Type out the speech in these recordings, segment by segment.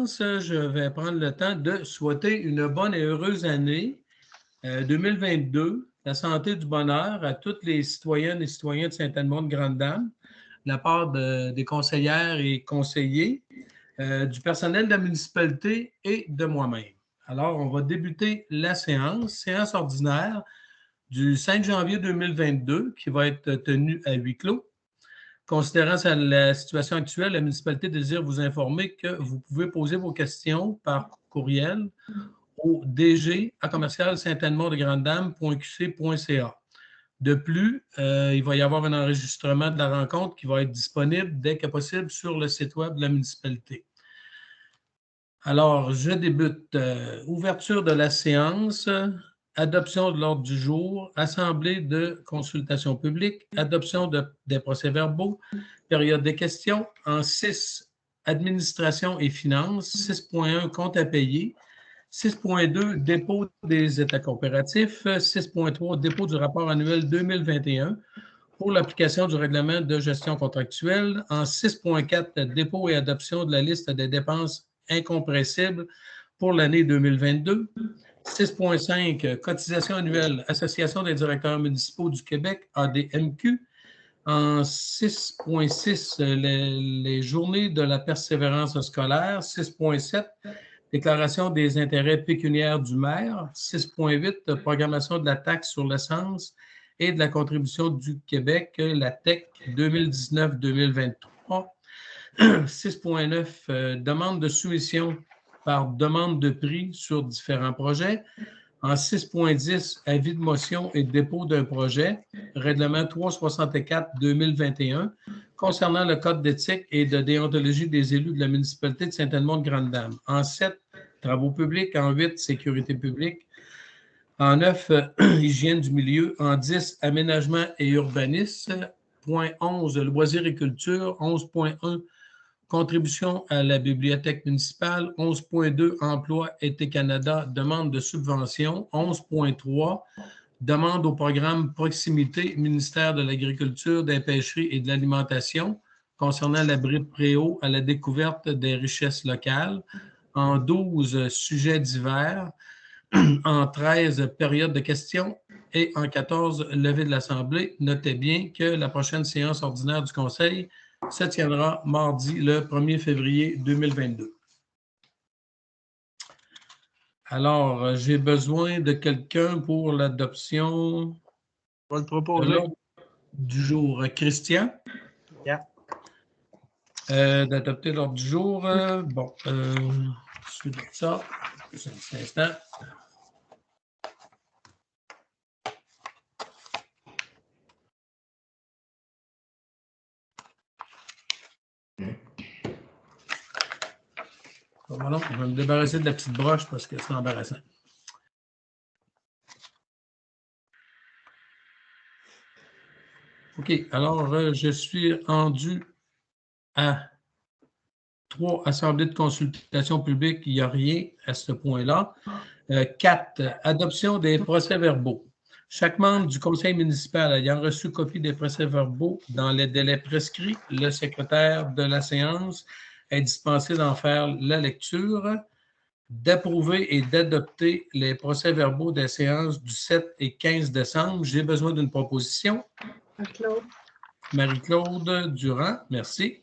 séance, je vais prendre le temps de souhaiter une bonne et heureuse année 2022, la santé, du bonheur à toutes les citoyennes et citoyens de Saint-Edmond-de-Grande-Dame, de la part des conseillères et conseillers, du personnel de la municipalité et de moi-même. Alors, on va débuter la séance ordinaire du 5 janvier 2022 qui va être tenue à huis clos. Considérant la situation actuelle, la municipalité désire vous informer que vous pouvez poser vos questions par courriel au dg@saint-edmond-de-grande-dame.qc.ca. De plus, il va y avoir un enregistrement de la rencontre qui va être disponible dès que possible sur le site web de la municipalité. Alors, je débute. Ouverture de la séance, adoption de l'ordre du jour, assemblée de consultation publique, adoption des procès-verbaux, période des questions. En 6, administration et finances. 6.1, compte à payer. 6.2, dépôt des états coopératifs. 6.3, dépôt du rapport annuel 2021 pour l'application du règlement de gestion contractuelle. En 6.4, dépôt et adoption de la liste des dépenses incompressibles pour l'année 2022. 6.5, cotisation annuelle, Association des directeurs municipaux du Québec, ADMQ. En 6.6, les journées de la persévérance scolaire. 6.7, déclaration des intérêts pécuniaires du maire. 6.8, programmation de la taxe sur l'essence et de la contribution du Québec, la TEC 2019-2023. 6.9, demande de soumission par demande de prix sur différents projets. En 6.10, avis de motion et dépôt d'un projet, règlement 364-2021, concernant le code d'éthique et de déontologie des élus de la municipalité de Saint-Edmond-de-Grande-Dame. En 7, travaux publics. En 8, sécurité publique. En 9, hygiène du milieu. En 10, aménagement et urbanisme. Point 11, loisirs et culture. 11.1, contribution à la bibliothèque municipale. 11.2, emploi été Canada, demande de subvention. 11.3, demande au programme proximité, ministère de l'Agriculture, des Pêcheries et de l'Alimentation, concernant l'abri de préau à la découverte des richesses locales. En 12, sujets divers. En 13, période de questions. Et en 14, levée de l'Assemblée. Notez bien que la prochaine séance ordinaire du Conseil se tiendra mardi le 1er février 2022. Alors, j'ai besoin de quelqu'un pour l'adoption Je vais le proposer. de l'ordre du jour. Christian? Yeah. D'adopter l'ordre du jour. Bon, suite de ça, juste un petit instant. Voilà, je vais me débarrasser de la petite broche parce que c'est embarrassant. OK, alors je suis rendu à 3 assemblées de consultation publique. Il n'y a rien à ce point-là. 4, adoption des procès-verbaux. Chaque membre du conseil municipal ayant reçu copie des procès-verbaux dans les délais prescrits, le secrétaire de la séance est dispensé d'en faire la lecture, d'approuver et d'adopter les procès-verbaux des séances du 7 et 15 décembre. J'ai besoin d'une proposition. Marie-Claude. Marie-Claude Durand, merci.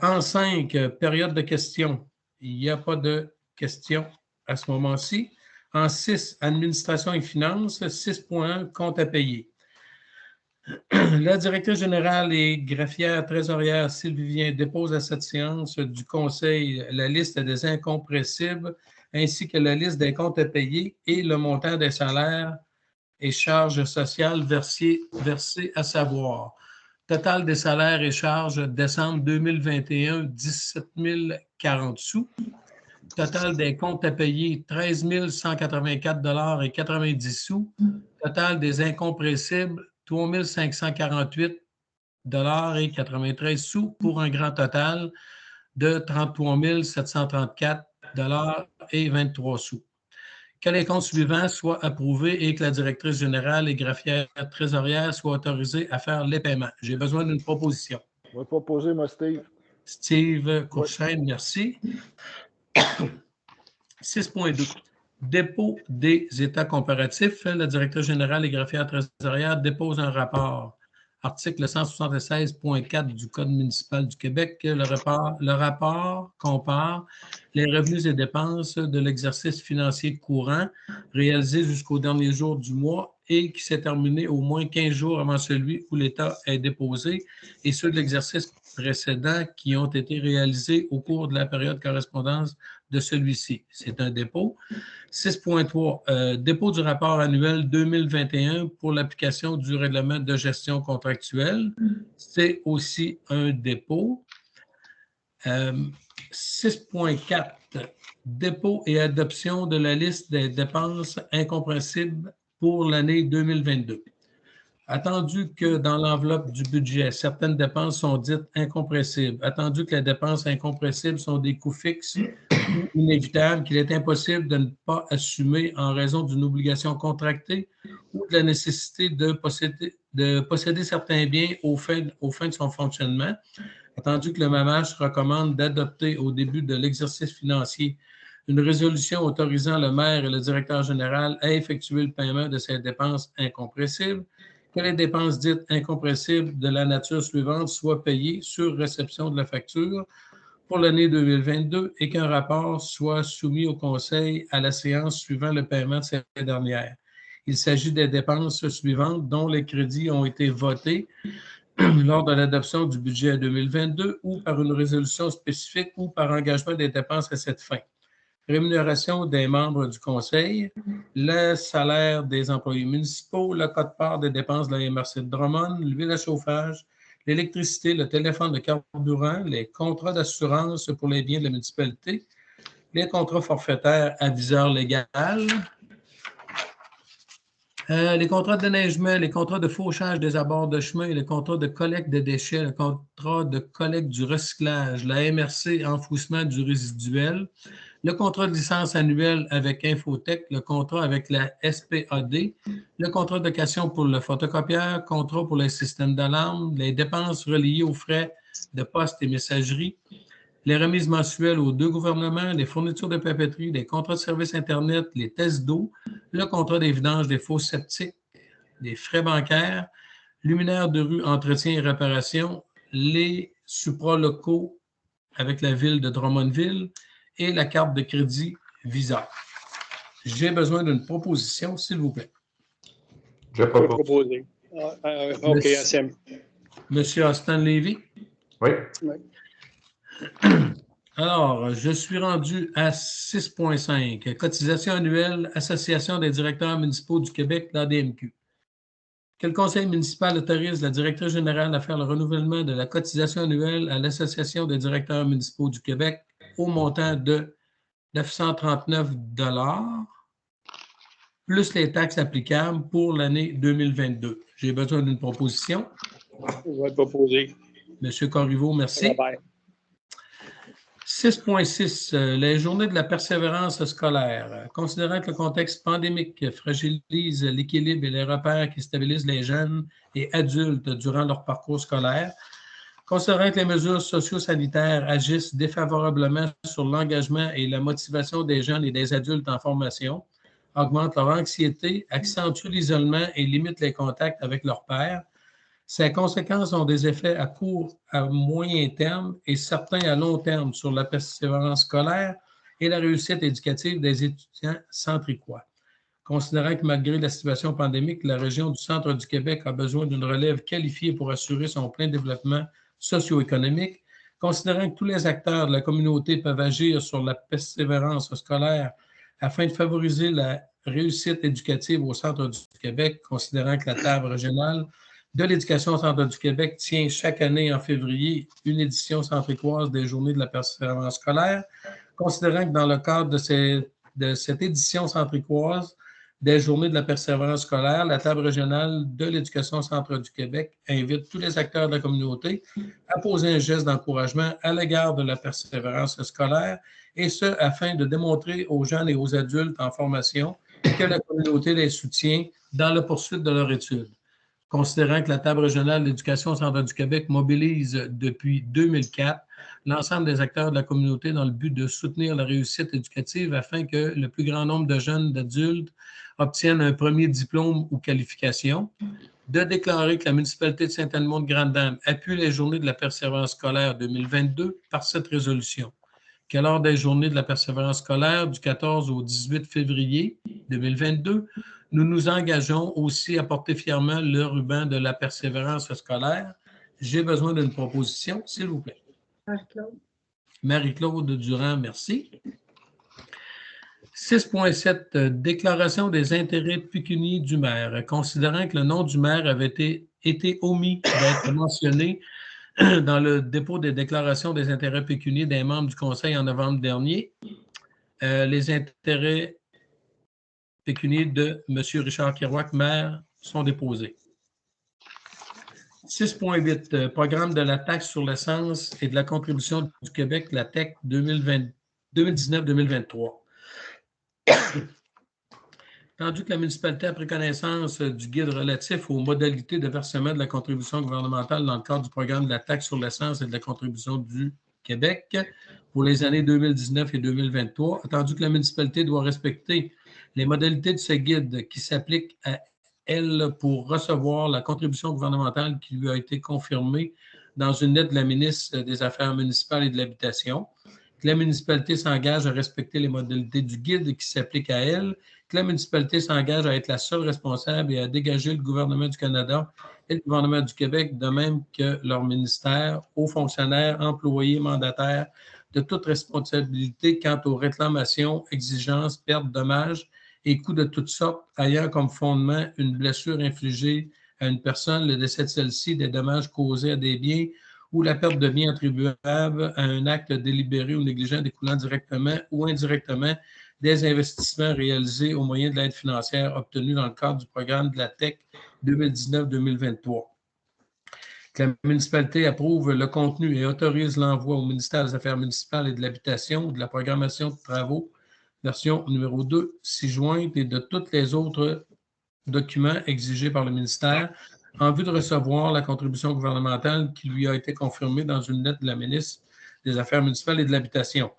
En 5, période de questions. Il n'y a pas de questions à ce moment-ci. En 6, administration et finances. 6.1, compte à payer. La directrice générale et greffière trésorière Sylvie Vien dépose à cette séance du Conseil la liste des incompressibles ainsi que la liste des comptes à payer et le montant des salaires et charges sociales versées à savoir. Total des salaires et charges décembre 2021, 17 040 sous. Total des comptes à payer, 13 184,90 $. Total des incompressibles, 3 548,93 $ pour un grand total de 33 734,23 $. Que les comptes suivants soient approuvés et que la directrice générale et greffière trésorière soient autorisées à faire les paiements. J'ai besoin d'une proposition. Je vais proposer, moi, Steve. Steve Courchaine, merci. 6.2. Dépôt des états comparatifs. La directrice générale et greffière trésorière dépose un rapport. Article 176.4 du Code municipal du Québec. Le rapport compare les revenus et dépenses de l'exercice financier courant réalisé jusqu'au dernier jour du mois et qui s'est terminé au moins 15 jours avant celui où l'État est déposé et ceux de l'exercice précédent qui ont été réalisés au cours de la période correspondance de celui-ci. C'est un dépôt. 6.3. Dépôt du rapport annuel 2021 pour l'application du règlement de gestion contractuelle. C'est aussi un dépôt. 6.4. Dépôt et adoption de la liste des dépenses incompréhensibles pour l'année 2022. Attendu que dans l'enveloppe du budget, certaines dépenses sont dites incompressibles, attendu que les dépenses incompressibles sont des coûts fixes ou inévitables qu'il est impossible de ne pas assumer en raison d'une obligation contractée ou de la nécessité de posséder certains biens aux fins de son fonctionnement, attendu que le MAMACH recommande d'adopter au début de l'exercice financier une résolution autorisant le maire et le directeur général à effectuer le paiement de ces dépenses incompressibles, que les dépenses dites incompressibles de la nature suivante soient payées sur réception de la facture pour l'année 2022 et qu'un rapport soit soumis au Conseil à la séance suivant le paiement de ces dernières. Il s'agit des dépenses suivantes dont les crédits ont été votés lors de l'adoption du budget 2022 ou par une résolution spécifique ou par engagement des dépenses à cette fin. Rémunération des membres du Conseil, le salaire des employés municipaux, le quote-part des dépenses de la MRC de Drummond, l'huile à chauffage, l'électricité, le téléphone de carburant, les contrats d'assurance pour les biens de la municipalité, les contrats forfaitaires à viseur légal, les contrats de déneigement, les contrats de fauchage des abords de chemin, les contrats de collecte de déchets, le contrat de collecte du recyclage, la MRC enfouissement du résiduel, le contrat de licence annuelle avec Infotech, le contrat avec la SPAD, le contrat de location pour le photocopieur, contrat pour les systèmes d'alarme, les dépenses reliées aux frais de poste et messagerie, les remises mensuelles aux deux gouvernements, les fournitures de papeterie, les contrats de services Internet, les tests d'eau, le contrat des vidanges des fosses septiques, les frais bancaires, luminaires de rue, entretien et réparation, les supralocaux avec la ville de Drummondville et la carte de crédit Visa. J'ai besoin d'une proposition, s'il vous plaît. Je propose. OK, SM. Monsieur Austin Lévy. Oui. Alors, je suis rendu à 6.5. Cotisation annuelle, Association des directeurs municipaux du Québec, l'ADMQ. Que le conseil municipal autorise la directrice générale à faire le renouvellement de la cotisation annuelle à l'Association des directeurs municipaux du Québec au montant de 939 $ plus les taxes applicables pour l'année 2022. J'ai besoin d'une proposition. Je vais proposer. Monsieur Corriveau, merci. 6.6. Les journées de la persévérance scolaire. Considérant que le contexte pandémique fragilise l'équilibre et les repères qui stabilisent les jeunes et adultes durant leur parcours scolaire, considérant que les mesures socio-sanitaires agissent défavorablement sur l'engagement et la motivation des jeunes et des adultes en formation, augmentent leur anxiété, accentuent l'isolement et limitent les contacts avec leurs pairs, ces conséquences ont des effets à court, à moyen terme et certains à long terme sur la persévérance scolaire et la réussite éducative des étudiants centricois. Considérant que malgré la situation pandémique, la région du centre du Québec a besoin d'une relève qualifiée pour assurer son plein développement socio-économique, considérant que tous les acteurs de la communauté peuvent agir sur la persévérance scolaire afin de favoriser la réussite éducative au centre du Québec, considérant que la table régionale de l'Éducation au centre du Québec tient chaque année en février une édition centricoise des Journées de la persévérance scolaire, considérant que dans le cadre de cette édition centricoise des Journées de la persévérance scolaire, la table régionale de l'Éducation au centre du Québec invite tous les acteurs de la communauté à poser un geste d'encouragement à l'égard de la persévérance scolaire, et ce, afin de démontrer aux jeunes et aux adultes en formation que la communauté les soutient dans la poursuite de leurs études. Considérant que la table régionale de l'Éducation au centre du Québec mobilise depuis 2004 l'ensemble des acteurs de la communauté dans le but de soutenir la réussite éducative afin que le plus grand nombre de jeunes adultes obtiennent un premier diplôme ou qualification, de déclarer que la municipalité de Saint-Edmond-de-Grande-Dame appuie les journées de la persévérance scolaire 2022 par cette résolution, que lors des journées de la persévérance scolaire du 14 au 18 février 2022, nous nous engageons aussi à porter fièrement le ruban de la persévérance scolaire. J'ai besoin d'une proposition, s'il vous plaît. Marie-Claude. Marie-Claude Durand, merci. 6.7, déclaration des intérêts pécuniaires du maire. Considérant que le nom du maire avait été omis d'être mentionné dans le dépôt des déclarations des intérêts pécuniaires des membres du Conseil en novembre dernier, les intérêts pécuniaires de M. Richard Kerouac, maire, sont déposés. 6.8, programme de la taxe sur l'essence et de la contribution du Québec, la TEC 2019-2023. Tandis que la municipalité a pris connaissance du guide relatif aux modalités de versement de la contribution gouvernementale dans le cadre du programme de la taxe sur l'essence et de la contribution du Québec pour les années 2019 et 2023, attendu que la municipalité doit respecter les modalités de ce guide qui s'appliquent à elle pour recevoir la contribution gouvernementale qui lui a été confirmée dans une lettre de la ministre des Affaires municipales et de l'Habitation, que la municipalité s'engage à respecter les modalités du guide qui s'appliquent à elle, que la municipalité s'engage à être la seule responsable et à dégager le gouvernement du Canada et le gouvernement du Québec, de même que leur ministère, aux fonctionnaires, employés, mandataires, de toute responsabilité quant aux réclamations, exigences, pertes, dommages et coûts de toutes sortes, ayant comme fondement une blessure infligée à une personne, le décès de celle-ci, des dommages causés à des biens ou la perte de biens attribuables à un acte délibéré ou négligent découlant directement ou indirectement des investissements réalisés au moyen de l'aide financière obtenue dans le cadre du programme de la TEC 2019-2023. Que la municipalité approuve le contenu et autorise l'envoi au ministère des Affaires municipales et de l'Habitation de la programmation de travaux, version numéro 2, 6 jointe, et de tous les autres documents exigés par le ministère en vue de recevoir la contribution gouvernementale qui lui a été confirmée dans une lettre de la ministre des Affaires municipales et de l'Habitation.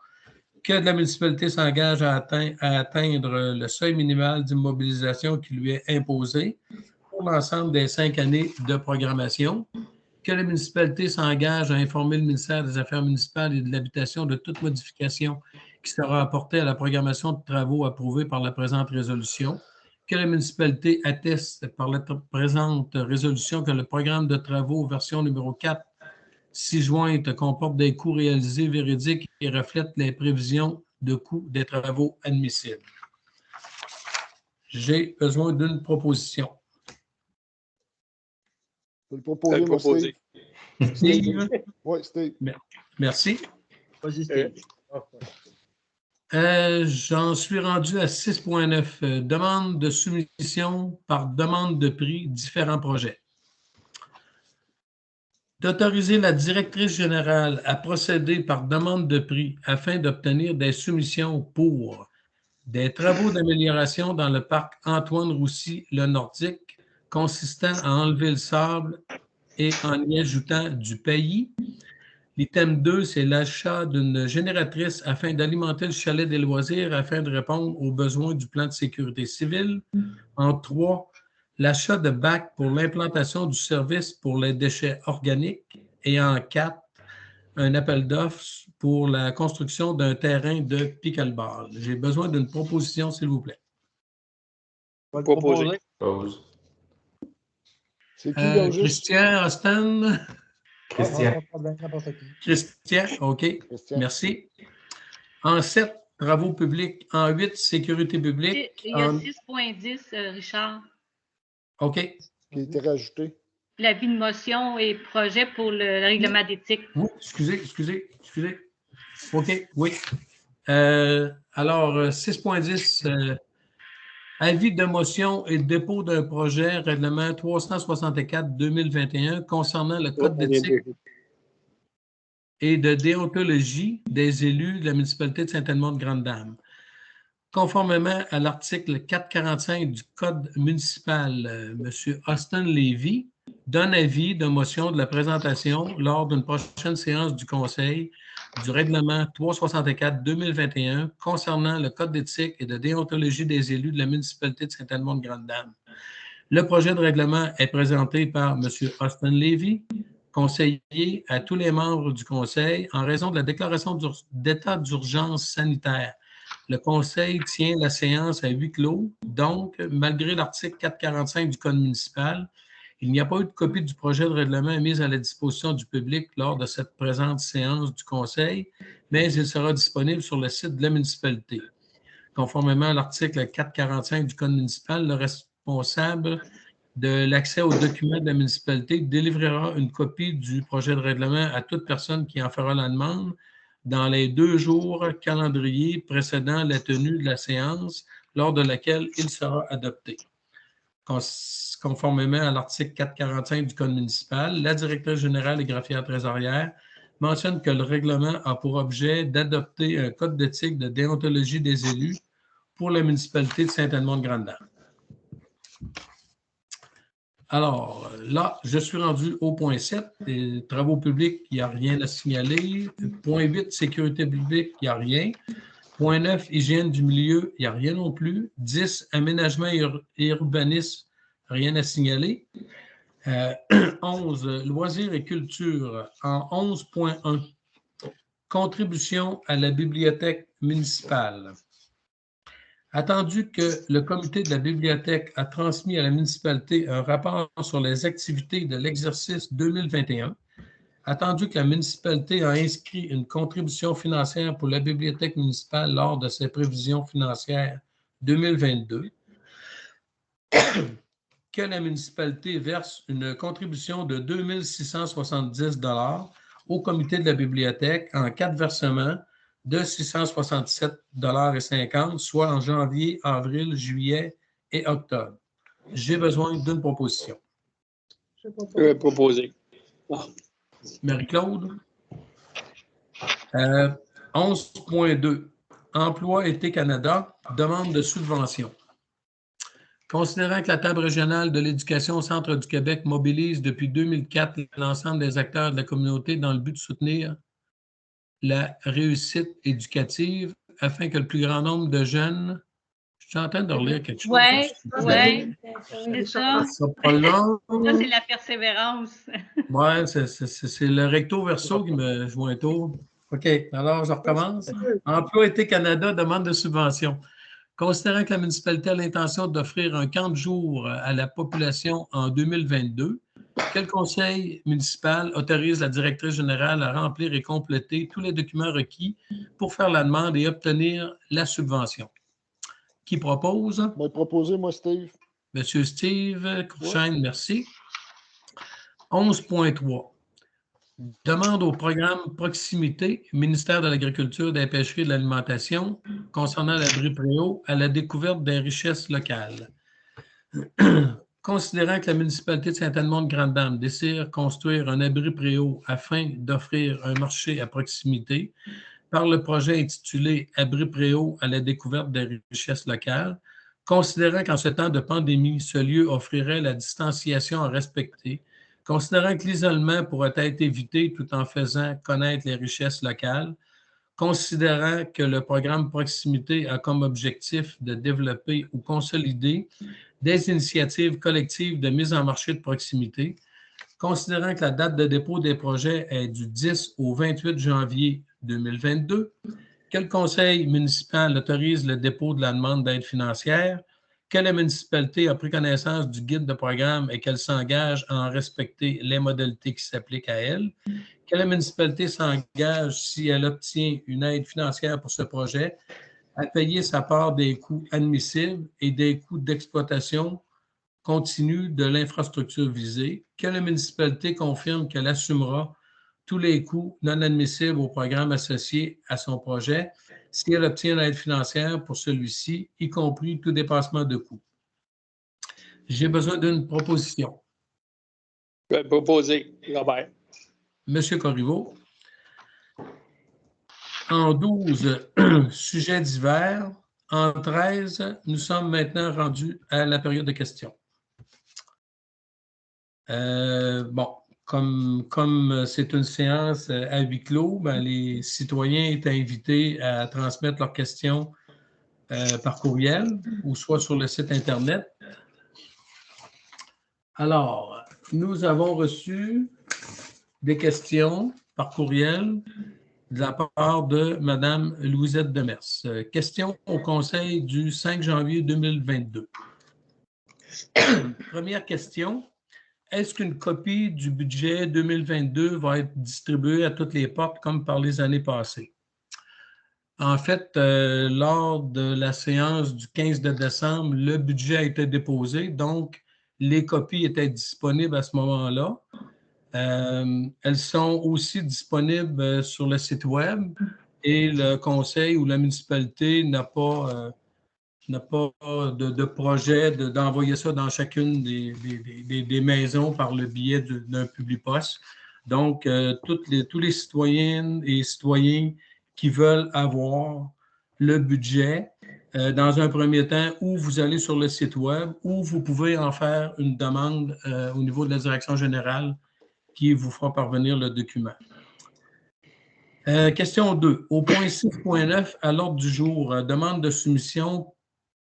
Que la municipalité s'engage à atteindre le seuil minimal d'immobilisation qui lui est imposé pour l'ensemble des 5 années de programmation. Que la municipalité s'engage à informer le ministère des Affaires municipales et de l'Habitation de toute modification qui sera apportée à la programmation de travaux approuvée par la présente résolution. Que la municipalité atteste par la présente résolution que le programme de travaux version numéro 4, 6 jointe, comporte des coûts réalisés véridiques et reflète les prévisions de coûts des travaux admissibles. J'ai besoin d'une proposition. Je peux le proposer, Steve? Oui, Steve. Merci. Vas-y, Steve. J'en suis rendu à 6.9. Demande de soumission par demande de prix, différents projets. D'autoriser la directrice générale à procéder par demande de prix afin d'obtenir des soumissions pour des travaux d'amélioration dans le parc Antoine-Roussy, le Nordique, consistant à enlever le sable et en y ajoutant du paillis. L'item 2, c'est l'achat d'une génératrice afin d'alimenter le chalet des loisirs afin de répondre aux besoins du plan de sécurité civile. En 3, l'achat de bacs pour l'implantation du service pour les déchets organiques. Et en 4, un appel d'offres pour la construction d'un terrain de pickleball. J'ai besoin d'une proposition, s'il vous plaît. Proposer. C'est qui, là, juste? Christian, Austin? Christian. Christian, OK. Christian. Merci. En 7, travaux publics. En 8, sécurité publique. Il y a 6.10, Richard. OK. Qui a été rajouté. L'avis de motion et projet pour le règlement d'éthique. Oh, excusez. OK, oui. Alors, 6.10, avis de motion et dépôt d'un projet, règlement 364-2021 concernant le code d'éthique et de déontologie des élus de la municipalité de Saint-Edmond-de-Grande-Dame. Conformément à l'article 445 du Code municipal, M. Austin Lévy, donne avis de motion de la présentation lors d'une prochaine séance du Conseil du règlement 364-2021 concernant le Code d'éthique et de déontologie des élus de la municipalité de Saint-Edmond-de-Grande-Dame. Le projet de règlement est présenté par M. Austin Levy, conseiller à tous les membres du Conseil en raison de la déclaration d'état d'urgence sanitaire. Le Conseil tient la séance à huis clos, donc, malgré l'article 445 du Code municipal, il n'y a pas eu de copie du projet de règlement mise à la disposition du public lors de cette présente séance du Conseil, mais il sera disponible sur le site de la municipalité. Conformément à l'article 445 du Code municipal, le responsable de l'accès aux documents de la municipalité délivrera une copie du projet de règlement à toute personne qui en fera la demande dans les 2 jours calendrier précédant la tenue de la séance lors de laquelle il sera adopté. Conformément à l'article 445 du Code municipal, la directrice générale et greffière trésorière mentionne que le règlement a pour objet d'adopter un code d'éthique de déontologie des élus pour la municipalité de Saint-Edmond-de-Grande-Dame. Alors, là, je suis rendu au point 7, les travaux publics, il n'y a rien à signaler. Point 8, sécurité publique, il n'y a rien. Point 9, hygiène du milieu, il n'y a rien non plus. 10, aménagement et urbanisme, rien à signaler. 11, loisirs et culture, en 11.1, contribution à la bibliothèque municipale. Attendu que le comité de la bibliothèque a transmis à la municipalité un rapport sur les activités de l'exercice 2021, attendu que la municipalité a inscrit une contribution financière pour la bibliothèque municipale lors de ses prévisions financières 2022, que la municipalité verse une contribution de 2 670 $ au comité de la bibliothèque en 4 versements de 667,50 $, soit en janvier, avril, juillet et octobre. J'ai besoin d'une proposition. Je vais proposer. Marie-Claude. 11.2. Emploi Été Canada, demande de subvention. Considérant que la table régionale de l'éducation au Centre du Québec mobilise depuis 2004 l'ensemble des acteurs de la communauté dans le but de soutenir la réussite éducative afin que le plus grand nombre de jeunes... Je suis en train de relire quelque chose. Oui, c'est ça. C'est pas long. Ça, c'est la persévérance. Oui, c'est le recto verso qui me joint tôt. OK, alors je recommence. Emploi Été Canada, demande de subvention. Considérant que la municipalité a l'intention d'offrir un camp de jour à la population en 2022, quel conseil municipal autorise la directrice générale à remplir et compléter tous les documents requis pour faire la demande et obtenir la subvention? Qui propose? Je vais proposer, moi, Steve. Monsieur Steve Courchaine, merci. 11.3. Demande au programme Proximité, ministère de l'Agriculture, des Pêcheries et de l'Alimentation, concernant l'abri préau à la découverte des richesses locales. Considérant que la municipalité de Saint-Edmond-de-Grande-Dame désire construire un abri préau afin d'offrir un marché à proximité par le projet intitulé Abri préau à la découverte des richesses locales, considérant qu'en ce temps de pandémie, ce lieu offrirait la distanciation à respecter, considérant que l'isolement pourrait être évité tout en faisant connaître les richesses locales, considérant que le programme Proximité a comme objectif de développer ou consolider des initiatives collectives de mise en marché de proximité, considérant que la date de dépôt des projets est du 10 au 28 janvier 2022, que le conseil municipal autorise le dépôt de la demande d'aide financière, que la municipalité a pris connaissance du guide de programme et qu'elle s'engage à en respecter les modalités qui s'appliquent à elle, que la municipalité s'engage, si elle obtient une aide financière pour ce projet, à payer sa part des coûts admissibles et des coûts d'exploitation continue de l'infrastructure visée, que la municipalité confirme qu'elle assumera tous les coûts non admissibles au programme associé à son projet si elle obtient l'aide financière pour celui-ci, y compris tout dépassement de coûts. J'ai besoin d'une proposition. Je vais proposer, Robert. Monsieur Corriveau. En 12, sujets divers. En 13, nous sommes maintenant rendus à la période de questions. Bon, comme c'est une séance à huis clos, ben, les citoyens étaient invités à transmettre leurs questions par courriel ou soit sur le site Internet. Alors, nous avons reçu des questions par courriel de la part de Mme Louisette Demers. Question au Conseil du 5 janvier 2022. Première question. Est-ce qu'une copie du budget 2022 va être distribuée à toutes les portes comme par les années passées? En fait, lors de la séance du 15 décembre, le budget a été déposé, donc les copies étaient disponibles à ce moment-là. Elles sont aussi disponibles sur le site Web et le conseil ou la municipalité n'a pas de projet d'envoyer ça dans chacune des maisons par le biais d'un Publipost. Donc, tous les citoyennes et citoyens qui veulent avoir le budget, dans un premier temps, ou vous allez sur le site Web, ou vous pouvez en faire une demande au niveau de la direction générale qui vous fera parvenir le document. Question 2. Au point 6.9, à l'ordre du jour, demande de soumission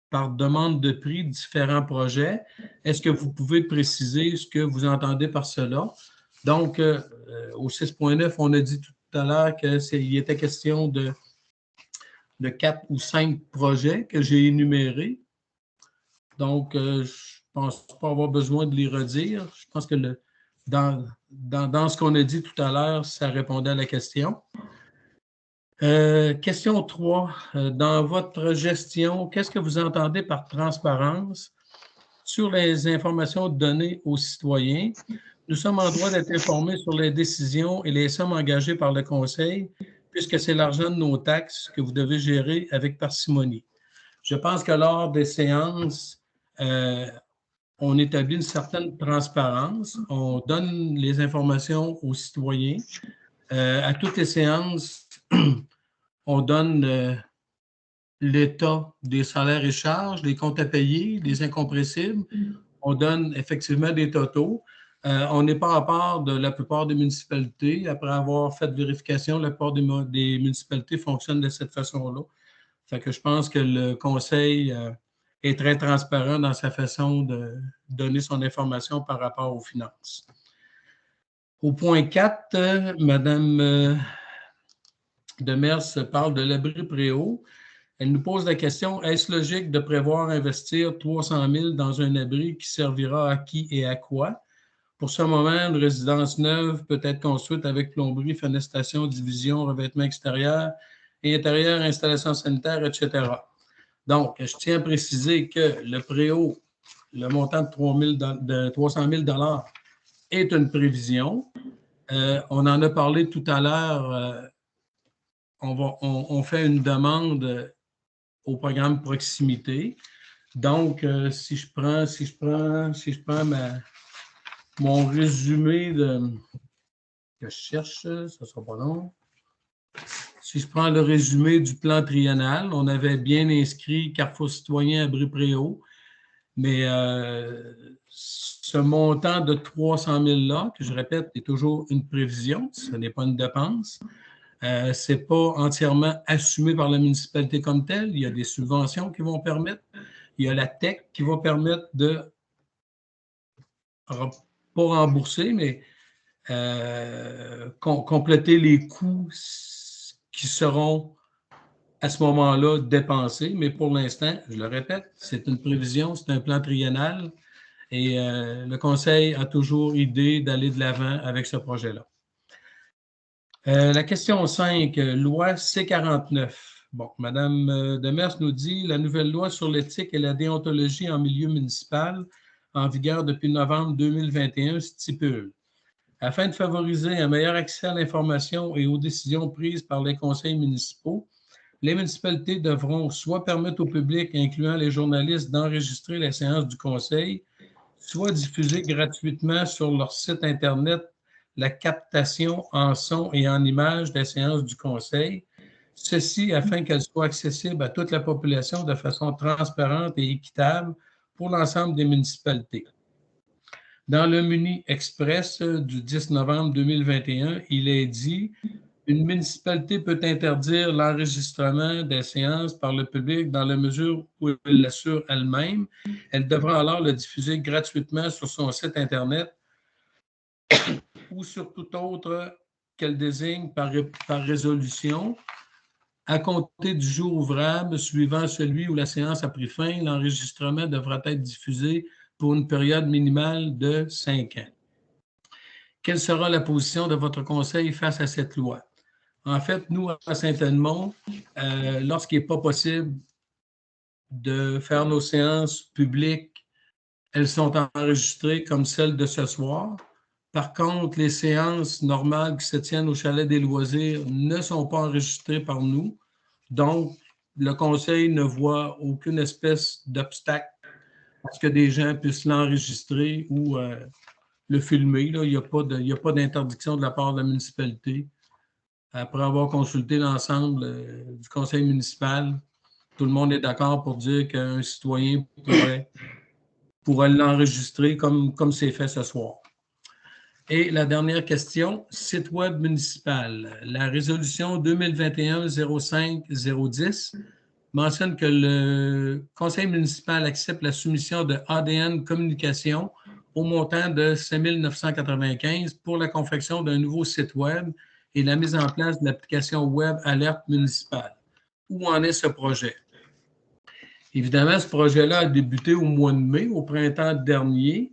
par demande de prix différents projets. Est-ce que vous pouvez préciser ce que vous entendez par cela? Donc, au 6.9, on a dit tout à l'heure qu'il était question de 4 ou 5 projets que j'ai énumérés. Donc, je ne pense pas avoir besoin de les redire. Je pense que dans ce qu'on a dit tout à l'heure, ça répondait à la question. Question 3. Dans votre gestion, qu'est-ce que vous entendez par transparence sur les informations données aux citoyens? Nous sommes en droit d'être informés sur les décisions et les sommes engagées par le Conseil, puisque c'est l'argent de nos taxes que vous devez gérer avec parcimonie. Je pense que lors des séances, on établit une certaine transparence, on donne les informations aux citoyens. À toutes les séances, on donne l'état des salaires et charges, les comptes à payer, les incompressibles. On donne effectivement des totaux. On n'est pas à part de la plupart des municipalités. Après avoir fait vérification, la plupart des municipalités fonctionnent de cette façon-là. Fait que je pense que le Conseil est très transparent dans sa façon de donner son information par rapport aux finances. Au point 4, Mme Demers parle de l'abri préau. Elle nous pose la question, est-ce logique de prévoir investir 300 000 dans un abri qui servira à qui et à quoi? Pour ce moment, une résidence neuve peut être construite avec plomberie, fenestration, division, revêtement extérieur et intérieur, installation sanitaire, etc. Donc, je tiens à préciser que le préau, le montant de 300 000 est une prévision. On en a parlé tout à l'heure. On fait une demande au programme proximité. Donc, si je prends mon résumé que je cherche, ça ne sera pas long. Si je prends le résumé du plan triennal, on avait bien inscrit Carrefour citoyen abri préau, mais ce montant de 300 000 que je répète, est toujours une prévision, ce n'est pas une dépense. Ce n'est pas entièrement assumé par la municipalité comme telle. Il y a des subventions qui vont permettre. Il y a la TEC qui va permettre de, pas rembourser, mais compléter les coûts qui seront à ce moment-là dépensés. Mais pour l'instant, je le répète, c'est une prévision, c'est un plan triennal et le Conseil a toujours idée d'aller de l'avant avec ce projet-là. La question 5, loi C-49. Bon, Mme Demers nous dit « La nouvelle loi sur l'éthique et la déontologie en milieu municipal, en vigueur depuis novembre 2021, stipule afin de favoriser un meilleur accès à l'information et aux décisions prises par les conseils municipaux, les municipalités devront soit permettre au public, incluant les journalistes, d'enregistrer les séances du conseil, soit diffuser gratuitement sur leur site Internet la captation en son et en image des séances du Conseil, ceci afin qu'elles soient accessibles à toute la population de façon transparente et équitable pour l'ensemble des municipalités. Dans le Muni Express du 10 novembre 2021, il est dit « Une municipalité peut interdire l'enregistrement des séances par le public dans la mesure où elle l'assure elle-même. Elle devra alors le diffuser gratuitement sur son site Internet ou sur tout autre qu'elle désigne par résolution. À compter du jour ouvrable suivant celui où la séance a pris fin, l'enregistrement devra être diffusé pour une période minimale de 5 ans. Quelle sera la position de votre conseil face à cette loi? » En fait, nous, à Saint-Edmond, lorsqu'il n'est pas possible de faire nos séances publiques, elles sont enregistrées comme celles de ce soir. Par contre, les séances normales qui se tiennent au Chalet des Loisirs ne sont pas enregistrées par nous. Donc, le conseil ne voit aucune espèce d'obstacle à ce que des gens puissent l'enregistrer ou le filmer. Là. Il n'y a pas d'interdiction de la part de la municipalité. Après avoir consulté l'ensemble du conseil municipal, tout le monde est d'accord pour dire qu'un citoyen pourrait l'enregistrer comme c'est fait ce soir. Et la dernière question, site web municipal. La résolution 2021-05-010 mentionne que le conseil municipal accepte la soumission de ADN Communication au montant de 5 995 pour la confection d'un nouveau site web et la mise en place de l'application web Alerte municipale. Où en est ce projet? Évidemment, ce projet-là a débuté au mois de mai, au printemps dernier.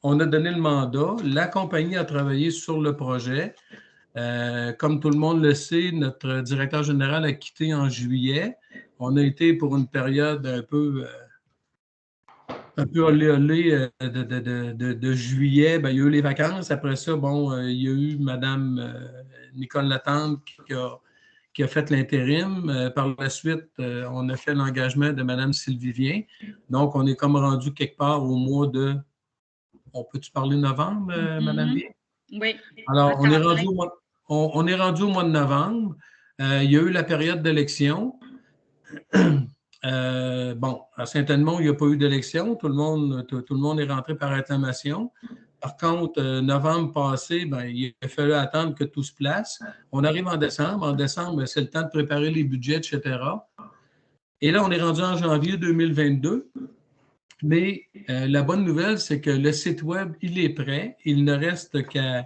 On a donné le mandat. La compagnie a travaillé sur le projet. Comme tout le monde le sait, notre directeur général a quitté en juillet. On a été pour une période un peu olé de juillet. Bien, il y a eu les vacances. Après ça, il y a eu Mme Nicole Latente qui a fait l'intérim. Par la suite, on a fait l'engagement de Mme Sylvie Vien. Donc, on est comme rendu quelque part au mois de... On peut-tu parler novembre, Mme Vien? Oui. Alors, on est rendu au mois de novembre. Il y a eu la période d'élection. À Saint-Edmond, il n'y a pas eu d'élection. Tout le monde est rentré par acclamation. Par contre, novembre passé, il a fallu attendre que tout se place. On arrive en décembre. En décembre, c'est le temps de préparer les budgets, etc. Et là, on est rendu en janvier 2022. Mais la bonne nouvelle, c'est que le site web, il est prêt. Il ne reste qu'à,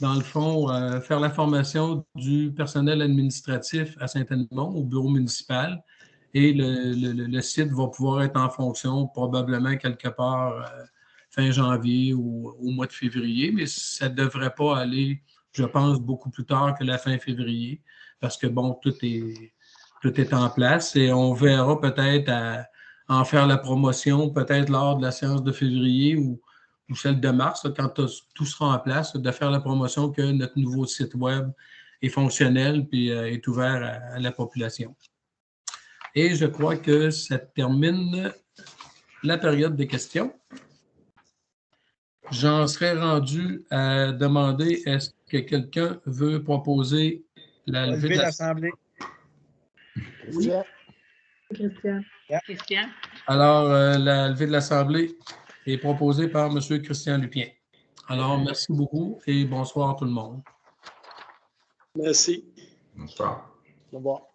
dans le fond, faire la formation du personnel administratif à Saint-Edmond, au bureau municipal. Et le site va pouvoir être en fonction probablement quelque part fin janvier ou au mois de février, mais ça ne devrait pas aller, je pense, beaucoup plus tard que la fin février, parce que, tout est en place et on verra peut-être en faire la promotion, peut-être lors de la séance de février ou celle de mars, quand tout sera en place, de faire la promotion que notre nouveau site web est fonctionnel et est ouvert à la population. Et je crois que ça termine la période des questions. J'en serais rendu à demander, est-ce que quelqu'un veut proposer la levée de l'Assemblée? Oui. Christian. Alors, la levée de l'Assemblée est proposée par M. Christian Lupien. Alors, merci beaucoup et bonsoir tout le monde. Merci. Bonsoir. Au revoir.